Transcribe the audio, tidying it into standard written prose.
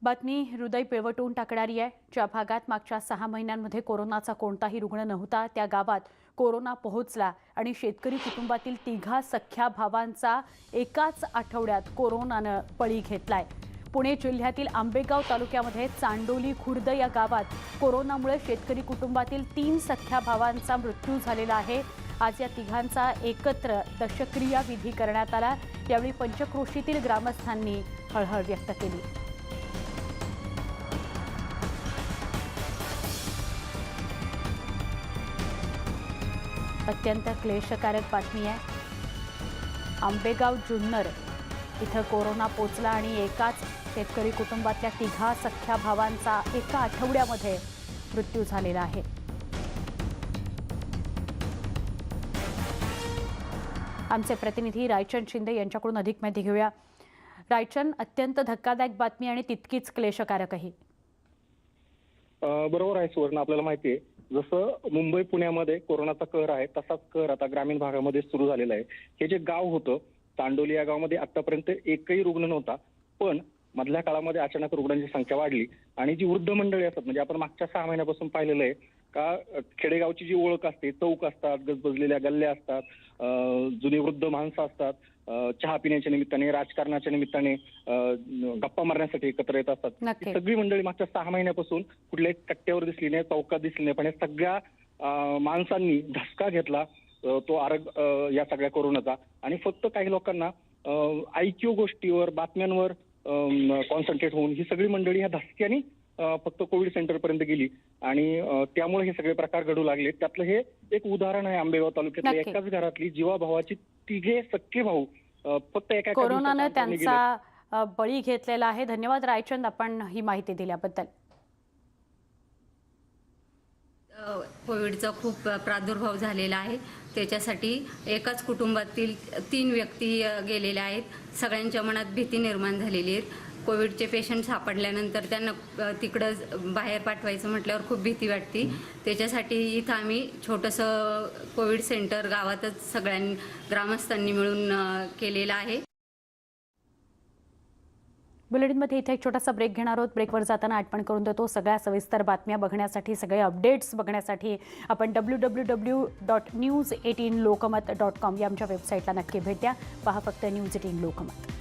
बातमी हृदय पिळवटून टाकणारी आहे। ज्या भागात मागच्या 6 महिन्यांमध्ये कोरोनाचा कोणताही रुग्ण नव्हता त्या गावात कोरोना पोहोचला आणि शेतकरी कुटुंबातील तिघा सख्या भावांचा एकाच आठवड्यात कोरोनाने बळी घेतलाय। पुणे जिल्ह्यातील आंबेगाव तालुक्यामध्ये चांडोली खुर्द या गावात कोरोनामुळे शेतकरी कुटुंबातील 3 सख्या भावांचा मृत्यू झालेला आहे। आज या तिघांचा एकत्र दशक्रिया विधी करण्यात आला। यावेळी पंचक्रोशीतील ग्रामस्थांनी हळहळ व्यक्त केली। अत्यंत क्लेशकारक बातमी आहे। आंबेगाव जुन्नर इथं कोरोना पोचला आणि एकाच शेतकरी कुटुंबातल्या तिघा सख्या भावांचा एका आठवड्यामध्ये मृत्यू झालेला आहे। आमचे प्रतिनिधी रायचंद शिंदे यांच्याकडून अधिक माहिती घेऊया। रायचंद, अत्यंत धक्कादायक बातमी आणि तितकीच क्लेशकारकही। बरोबर आहे सुवर्ण, आपल्याला माहिती आहे जसं मुंबई पुण्यामध्ये कोरोनाचा कहर आहे तसाच कहर आता ग्रामीण भागामध्ये सुरू झालेला आहे। हे जे गाव होतं चांडोली या गावामध्ये आतापर्यंत एकही रुग्ण नव्हता, पण मधल्या काळामध्ये अचानक रुग्णांची संख्या वाढली आणि जी वृद्ध मंडळी असतात म्हणजे आपण मागच्या 6 महिन्यापासून पाहिलेलं आहे का खेडेगावची जी ओळख असते, चौक असतात, गजबजलेल्या गल्ल्या असतात, जुनी वृद्ध माणसं असतात, चहा पिण्याच्या निमित्ताने, राजकारणाच्या निमित्ताने, गप्पा मारण्यासाठी एकत्र येत असतात। सगळी मंडळी मागच्या 6 महिन्यापासून कुठल्याही कट्ट्यावर दिसली नाही, चौकात दिसली नाही, पण या सगळ्या माणसांनी धसका घेतला तो या सगळ्या कोरोनाचा। आणि फक्त काही लोकांना ऐकीव गोष्टीवर, बातम्यांवर कॉन्सन्ट्रेट होऊन ही सगळी मंडळी ह्या धसक्याने फक्त कोविड सेंटर पर्यंत गेली आणि त्यामुळे हे सगळे प्रकार घडू लागले। त्यातलं हे एक उदाहरण आहे आंबेगाव तालुक्यातल्या एकाच घरातली जीवाभावाची तिघे सख्खे भाऊ फक्त एका कोरोनाने त्यांचा बळी घेतलेला आहे। धन्यवाद रायचंद, आपण ही माहिती दिल्याबद्दल। कोविडचा खूप प्रादुर्भाव झालेला आहे, त्याच्यासाठी एकाच कुटुंबातील 3 व्यक्ती गेलेल्या आहेत। सगळ्यांच्या मनात भीती निर्माण झालेली आहे। कोविडचे पेशंट सापडल्यानंतर त्यांना तिकडं बाहेर पाठवायचं म्हटल्यावर खूप भीती वाटते। त्याच्यासाठी इथं आम्ही छोटंसं कोविड सेंटर गावातच सगळ्या ग्रामस्थांनी मिळून केलेलं आहे। बुलेटिनमध्ये इथे एक छोटासा ब्रेक घेणार आहोत। ब्रेकवर जाताना आठवण करून देतो, सगळ्या सविस्तर बातम्या बघण्यासाठी, सगळे अपडेट्स बघण्यासाठी आपण www.news18lokmat.com या आमच्या वेबसाईटला नक्की भेट द्या। पहा फक्त न्यूज 18 लोकमत।